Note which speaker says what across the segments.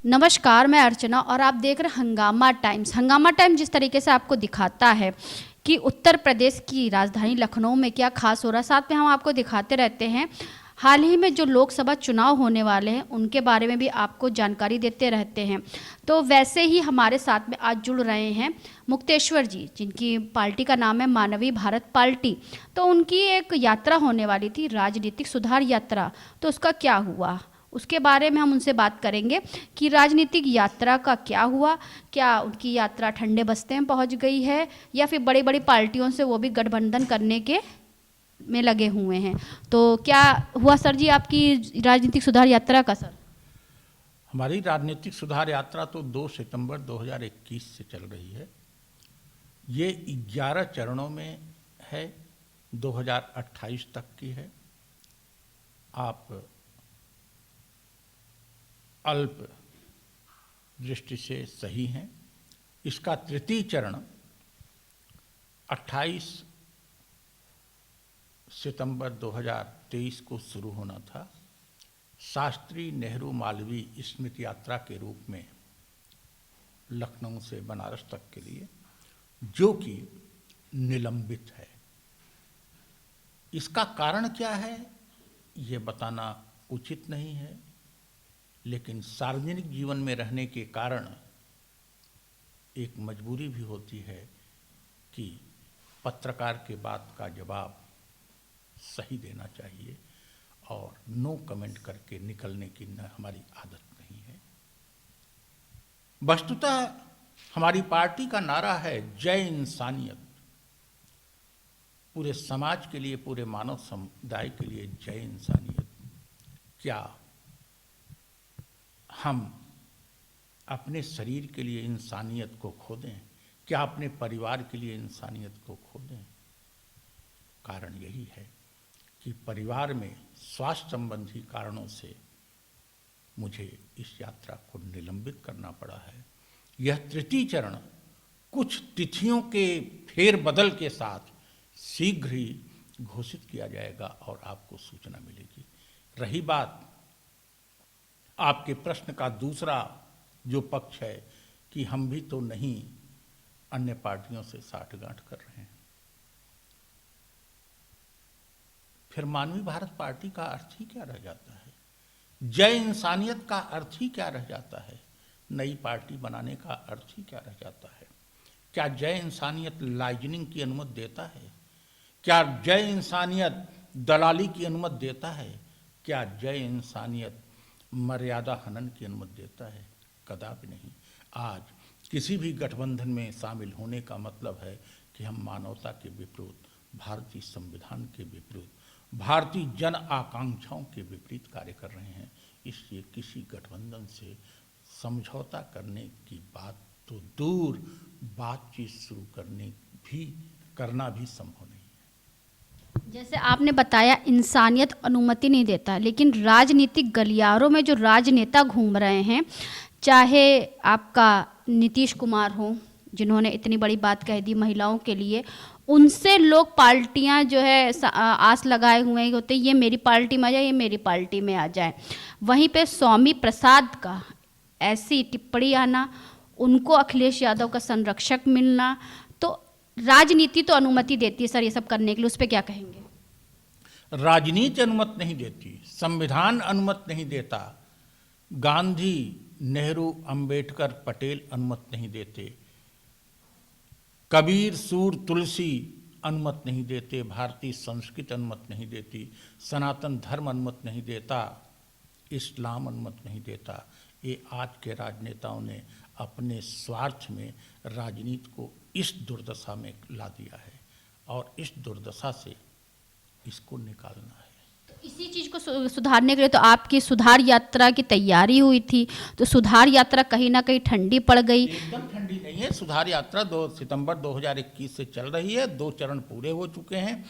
Speaker 1: नमस्कार, मैं अर्चना और आप देख रहे हैं हंगामा टाइम्स। हंगामा टाइम्स जिस तरीके से आपको दिखाता है कि उत्तर प्रदेश की राजधानी लखनऊ में क्या खास हो रहा है, साथ में हम आपको दिखाते रहते हैं हाल ही में जो लोकसभा चुनाव होने वाले हैं उनके बारे में भी आपको जानकारी देते रहते हैं। तो वैसे ही हमारे साथ में आज जुड़ रहे हैं मुक्तेश्वर जी, जिनकी पार्टी का नाम है मानवीय भारत पार्टी। तो उनकी एक यात्रा होने वाली थी, राजनीतिक सुधार यात्रा। तो उसका क्या हुआ, उसके बारे में हम उनसे बात करेंगे कि राजनीतिक यात्रा का क्या हुआ, क्या उनकी यात्रा ठंडे बस्ते में पहुंच गई है या फिर बड़ी बड़ी पार्टियों से वो भी गठबंधन करने के में लगे हुए हैं। तो क्या हुआ सर जी आपकी राजनीतिक सुधार यात्रा का? सर,
Speaker 2: हमारी राजनीतिक सुधार यात्रा तो 2 सितंबर 2021 से चल रही है। ये 11 चरणों में है, 2028 तक की है। आप अल्प दृष्टि से सही हैं। इसका तृतीय चरण 28 सितंबर 2023 को शुरू होना था, शास्त्री नेहरू मालवीय स्मृति यात्रा के रूप में लखनऊ से बनारस तक के लिए, जो कि निलंबित है। इसका कारण क्या है ये बताना उचित नहीं है, लेकिन सार्वजनिक जीवन में रहने के कारण एक मजबूरी भी होती है कि पत्रकार के बात का जवाब सही देना चाहिए और नो कमेंट करके निकलने की न हमारी आदत नहीं है। वस्तुतः हमारी पार्टी का नारा है जय इंसानियत। पूरे समाज के लिए, पूरे मानव समुदाय के लिए जय इंसानियत। क्या हम अपने शरीर के लिए इंसानियत को खो दें? क्या अपने परिवार के लिए इंसानियत को खो दें? कारण यही है कि परिवार में स्वास्थ्य संबंधी कारणों से मुझे इस यात्रा को निलंबित करना पड़ा है। यह तृतीय चरण कुछ तिथियों के फेरबदल के साथ शीघ्र ही घोषित किया जाएगा और आपको सूचना मिलेगी। रही बात आपके प्रश्न का दूसरा जो पक्ष है कि हम भी तो नहीं अन्य पार्टियों से साठगांठ कर रहे हैं, फिर मानवीय भारत पार्टी का अर्थ ही क्या रह जाता है? जय इंसानियत का अर्थ ही क्या रह जाता है? नई पार्टी बनाने का अर्थ ही क्या रह जाता है? क्या जय इंसानियत लाइजनिंग की अनुमति देता है? क्या जय इंसानियत दलाली की अनुमति देता है? क्या जय इंसानियत मर्यादा हनन की अनुमति देता है? कदापि नहीं। आज किसी भी गठबंधन में शामिल होने का मतलब है कि हम मानवता के विपरीत, भारतीय संविधान के विपरीत, भारतीय जन आकांक्षाओं के विपरीत कार्य कर रहे हैं। इसलिए किसी गठबंधन से समझौता करने की बात तो दूर, बातचीत शुरू करना भी संभव नहीं है।
Speaker 1: जैसे आपने बताया इंसानियत अनुमति नहीं देता, लेकिन राजनीतिक गलियारों में जो राजनेता घूम रहे हैं, चाहे आपका नीतीश कुमार हो जिन्होंने इतनी बड़ी बात कह दी महिलाओं के लिए, उनसे लोग पार्टियां जो है आस लगाए हुए होते, ये मेरी पार्टी में आ जाए, ये मेरी पार्टी में आ जाए। वहीं पे स्वामी प्रसाद का ऐसी टिप्पणी आना, उनको अखिलेश यादव का संरक्षक मिलना, तो राजनीति तो अनुमति देती है सर ये सब करने के लिए, उस पर क्या कहेंगे?
Speaker 2: राजनीति अनुमति नहीं देती, संविधान अनुमति नहीं देता, गांधी, नेहरू, अंबेडकर, पटेल अनुमति नहीं देते, कबीर, सूर, तुलसी अनुमति नहीं देते, भारतीय संस्कृति अनुमति नहीं देती, सनातन धर्म अनुमति नहीं देता, इस्लाम अनुमति नहीं देता। ये आज के राजनेताओं ने अपने स्वार्थ में राजनीति को इस दुर्दशा में ला दिया है और इस दुर्दशा से इसको निकालना है।
Speaker 1: इसी चीज़ को सुधारने के लिए तो आपकी सुधार यात्रा की तैयारी हुई थी, तो सुधार यात्रा कहीं ना कहीं ठंडी पड़ गई?
Speaker 2: एकदम ठंडी नहीं है। सुधार यात्रा 2 सितंबर 2021 से चल रही है। 2 चरण पूरे हो चुके हैं,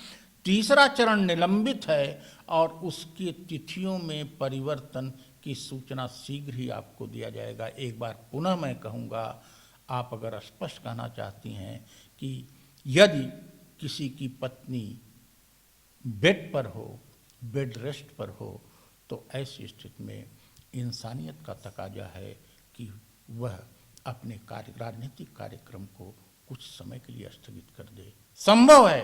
Speaker 2: तीसरा चरण निलंबित है और उसकी तिथियों में परिवर्तन की सूचना शीघ्र ही आपको दिया जाएगा। एक बार पुनः मैं कहूँगा, आप अगर स्पष्ट कहना चाहती हैं कि यदि किसी की पत्नी बेड पर हो, बेड रेस्ट पर हो, तो ऐसी स्थिति में इंसानियत का तकाजा है कि वह अपने राजनीतिक कार्यक्रम को कुछ समय के लिए स्थगित कर दे। संभव है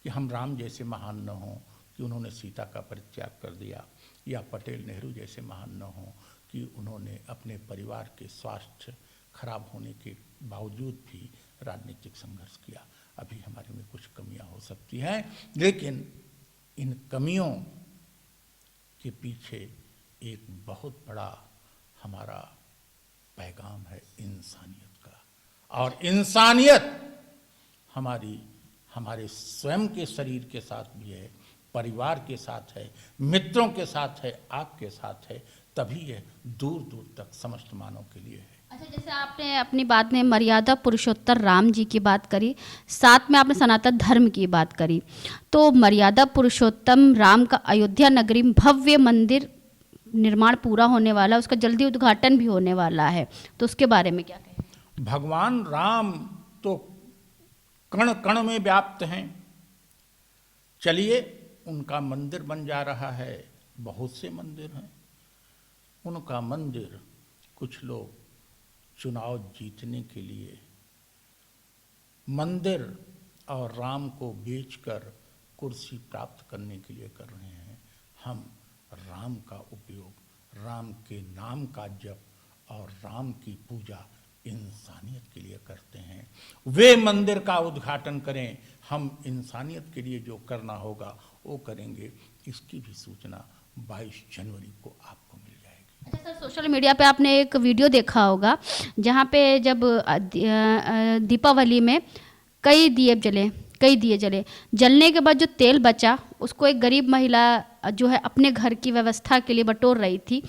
Speaker 2: कि हम राम जैसे महान न हों कि उन्होंने सीता का परित्याग कर दिया, या पटेल नेहरू जैसे महान न हों कि उन्होंने अपने परिवार के स्वास्थ्य खराब होने के बावजूद भी राजनीतिक संघर्ष किया। अभी हमारे में कुछ कमियां हो सकती हैं, लेकिन इन कमियों के पीछे एक बहुत बड़ा हमारा पैगाम है इंसानियत का, और इंसानियत हमारे स्वयं के शरीर के साथ भी है, परिवार के साथ है, मित्रों के साथ है, आपके साथ है, तभी यह दूर दूर तक समस्त मानव के लिए है।
Speaker 1: अच्छा, जैसे आपने अपनी बात में मर्यादा पुरुषोत्तर राम जी की बात करी, साथ में आपने सनातन धर्म की बात करी, तो मर्यादा पुरुषोत्तम राम का अयोध्या नगरी में भव्य मंदिर निर्माण पूरा होने वाला, उसका जल्दी उद्घाटन भी होने वाला है, तो उसके बारे में क्या कहें?
Speaker 2: भगवान राम तो कण कण में व्याप्त हैं। चलिए, उनका मंदिर बन जा रहा है, बहुत से मंदिर हैं। उनका मंदिर कुछ लोग चुनाव जीतने के लिए मंदिर और राम को बेचकर कुर्सी प्राप्त करने के लिए कर रहे हैं। हम राम का उपयोग, राम के नाम का जप और राम की पूजा इंसानियत के लिए करते हैं। वे मंदिर का उद्घाटन करें, हम इंसानियत के लिए जो करना होगा वो करेंगे। इसकी भी सूचना 22 जनवरी को आपको मिल जाएगी।
Speaker 1: अच्छा सर, सोशल मीडिया पे आपने एक वीडियो देखा होगा जहाँ पे जब दीपावली में कई दिए जले, जलने के बाद जो तेल बचा उसको एक गरीब महिला जो है अपने घर की व्यवस्था के लिए बटोर रही थी,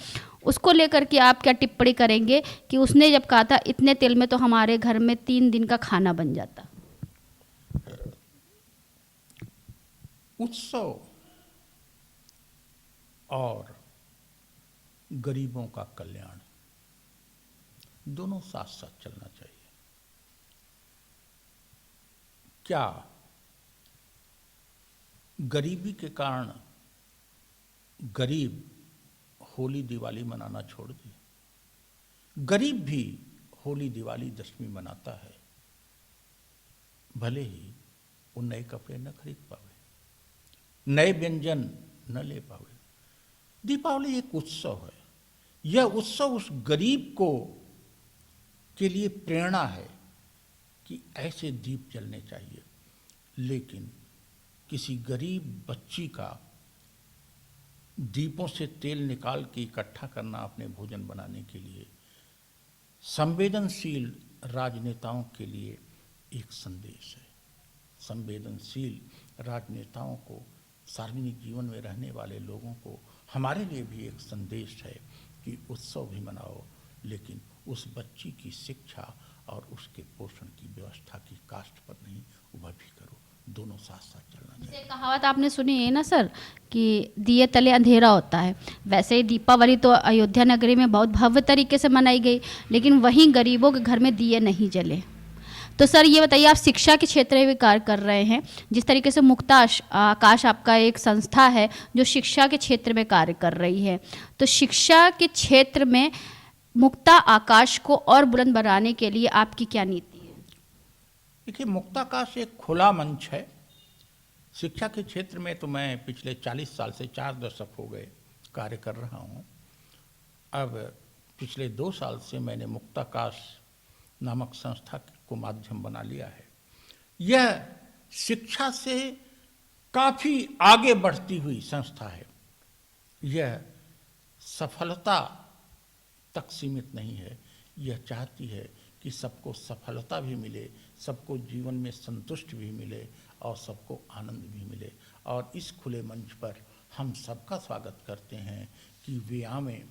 Speaker 1: उसको लेकर के आप क्या टिप्पणी करेंगे कि उसने जब कहा था इतने तेल में तो हमारे घर में 3 दिन का खाना बन जाता?
Speaker 2: उत्सव और गरीबों का कल्याण दोनों साथ साथ चलना चाहिए। क्या गरीबी के कारण गरीब होली दिवाली मनाना छोड़ दिए? गरीब भी होली दिवाली दशमी मनाता है, भले ही वो नए कपड़े न खरीद पावे, नए व्यंजन न ले पावे। दीपावली एक उत्सव है। यह उत्सव उस गरीब को के लिए प्रेरणा है कि ऐसे दीप जलने चाहिए। लेकिन किसी गरीब बच्ची का दीपों से तेल निकाल के इकट्ठा करना अपने भोजन बनाने के लिए संवेदनशील राजनेताओं के लिए एक संदेश है। संवेदनशील राजनेताओं को, सार्वजनिक जीवन में रहने वाले लोगों को, हमारे लिए भी एक संदेश है कि उत्सव भी मनाओ, लेकिन उस बच्ची की शिक्षा और उसके पोषण की व्यवस्था की कास्ट पर नहीं, वह भी करो। दोनों साथ साथ चलना चाहिए।
Speaker 1: कहावत आपने सुनी है ना सर कि दिए तले अंधेरा होता है, वैसे ही दीपावली तो अयोध्या नगरी में बहुत भव्य तरीके से मनाई गई, लेकिन वहीं गरीबों के घर में दिए नहीं जले। तो सर ये बताइए, आप शिक्षा के क्षेत्र में भी कार्य कर रहे हैं, जिस तरीके से मुक्त आकाश आपका एक संस्था है जो शिक्षा के क्षेत्र में कार्य कर रही है, तो शिक्षा के क्षेत्र में मुक्ता आकाश को और बुलंद बनाने के लिए आपकी क्या नीति है?
Speaker 2: देखिए, मुक्ताकाश एक खुला मंच है। शिक्षा के क्षेत्र में तो मैं पिछले 40 साल से 4 दशक हो गए कार्य कर रहा हूँ। अब पिछले 2 साल से मैंने मुक्ताकाश नामक संस्था को माध्यम बना लिया है। यह शिक्षा से काफ़ी आगे बढ़ती हुई संस्था है। यह सफलता तक सीमित नहीं है, यह चाहती है कि सबको सफलता भी मिले, सबको जीवन में संतुष्टि भी मिले और सबको आनंद भी मिले। और इस खुले मंच पर हम सबका स्वागत करते हैं कि वे आवें,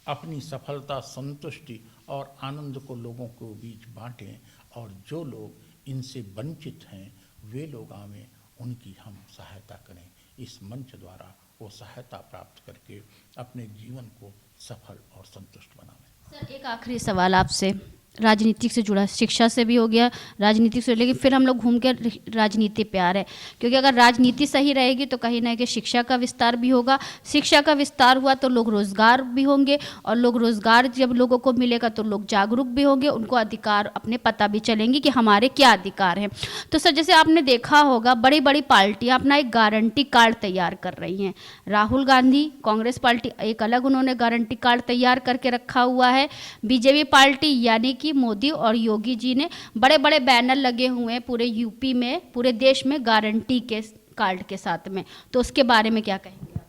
Speaker 2: अपनी सफलता, संतुष्टि और आनंद को लोगों को बीच बांटें, और जो लोग इनसे वंचित हैं वे लोग आवें, उनकी हम सहायता करें। इस मंच द्वारा वो सहायता प्राप्त करके अपने जीवन को सफल और संतुष्ट बनावें।
Speaker 1: सर एक आखिरी सवाल आपसे, राजनीतिक से जुड़ा, शिक्षा से भी हो गया, राजनीतिक से, लेकिन फिर हम लोग घूम के राजनीति पे आ रहे हैं, क्योंकि अगर राजनीति सही रहेगी तो कहीं ना कहीं शिक्षा का विस्तार भी होगा, शिक्षा का विस्तार हुआ तो लोग रोजगार भी होंगे, और लोग रोजगार जब लोगों को मिलेगा तो लोग जागरूक भी होंगे, उनको अधिकार अपने पता भी चलेंगे कि हमारे क्या अधिकार हैं। तो सर जैसे आपने देखा होगा बड़ी बड़ी पार्टियां अपना एक गारंटी कार्ड तैयार कर रही हैं। राहुल गांधी कांग्रेस पार्टी एक अलग उन्होंने गारंटी कार्ड तैयार करके रखा हुआ है, बीजेपी पार्टी यानी कि मोदी और योगी जी ने बड़े बड़े बैनर लगे हुए हैं पूरे यूपी में, पूरे देश में गारंटी के कार्ड के साथ में। तो उसके बारे में क्या कहेंगे?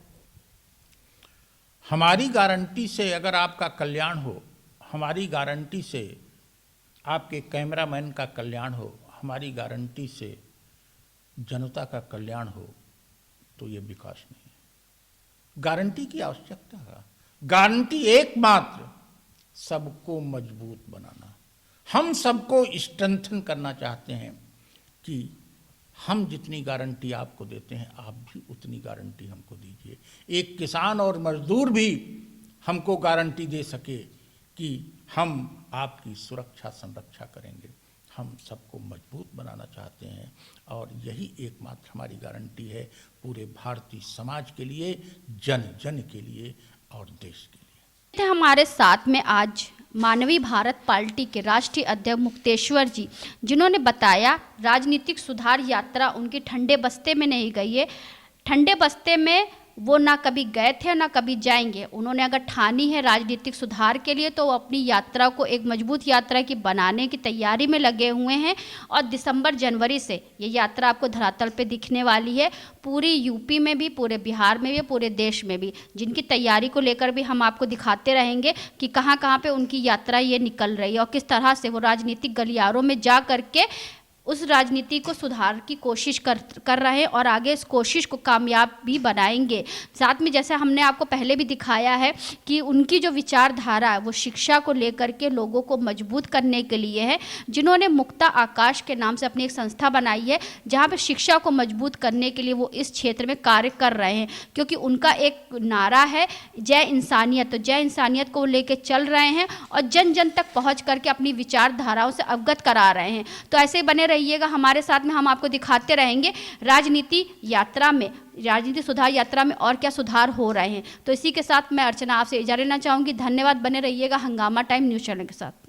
Speaker 2: हमारी गारंटी से अगर आपका कल्याण हो, हमारी गारंटी से आपके कैमरामैन का कल्याण हो, हमारी गारंटी से जनता का कल्याण हो, तो ये विकास नहीं है। गारंटी की आवश्यकता है, गारंटी एकमात्र सबको मजबूत बनाना। हम सबको स्ट्रेंथन करना चाहते हैं कि हम जितनी गारंटी आपको देते हैं आप भी उतनी गारंटी हमको दीजिए। एक किसान और मजदूर भी हमको गारंटी दे सके कि हम आपकी सुरक्षा संरक्षा करेंगे। हम सबको मजबूत बनाना चाहते हैं और यही एकमात्र हमारी गारंटी है पूरे भारतीय समाज के लिए, जन जन के लिए और देश के लिए।
Speaker 1: हमारे साथ में आज मानवीय भारत पार्टी के राष्ट्रीय अध्यक्ष मुक्तेश्वर जी, जिन्होंने बताया राजनीतिक सुधार यात्रा उनकी ठंडे बस्ते में नहीं गई है, ठंडे बस्ते में वो ना कभी गए थे ना कभी जाएंगे। उन्होंने अगर ठानी है राजनीतिक सुधार के लिए तो वो अपनी यात्रा को एक मजबूत यात्रा की बनाने की तैयारी में लगे हुए हैं और दिसंबर जनवरी से ये यात्रा आपको धरातल पे दिखने वाली है, पूरी यूपी में भी, पूरे बिहार में भी, पूरे देश में भी, जिनकी तैयारी को लेकर भी हम आपको दिखाते रहेंगे कि कहाँ कहाँ पे उनकी यात्रा ये निकल रही है और किस तरह से वो राजनीतिक गलियारों में जा करके उस राजनीति को सुधार की कोशिश कर रहे हैं और आगे इस कोशिश को कामयाब भी बनाएंगे। साथ में जैसे हमने आपको पहले भी दिखाया है कि उनकी जो विचारधारा है वो शिक्षा को लेकर के लोगों को मजबूत करने के लिए है, जिन्होंने मुक्ता आकाश के नाम से अपनी एक संस्था बनाई है जहां पे शिक्षा को मजबूत करने के लिए वो इस क्षेत्र में कार्य कर रहे हैं, क्योंकि उनका एक नारा है जय इंसानियत। तो जय इंसानियत को लेकर चल रहे हैं और जन जन तक पहुँच करके अपनी विचारधाराओं से अवगत करा रहे हैं। तो ऐसे बने रहिएगा हमारे साथ में, हम आपको दिखाते रहेंगे राजनीति यात्रा में, राजनीति सुधार यात्रा में और क्या सुधार हो रहे हैं। तो इसी के साथ मैं अर्चना आपसे इजाज़त लेना चाहूँगी। धन्यवाद, बने रहिएगा हंगामा टाइम न्यूज़ चैनल के साथ।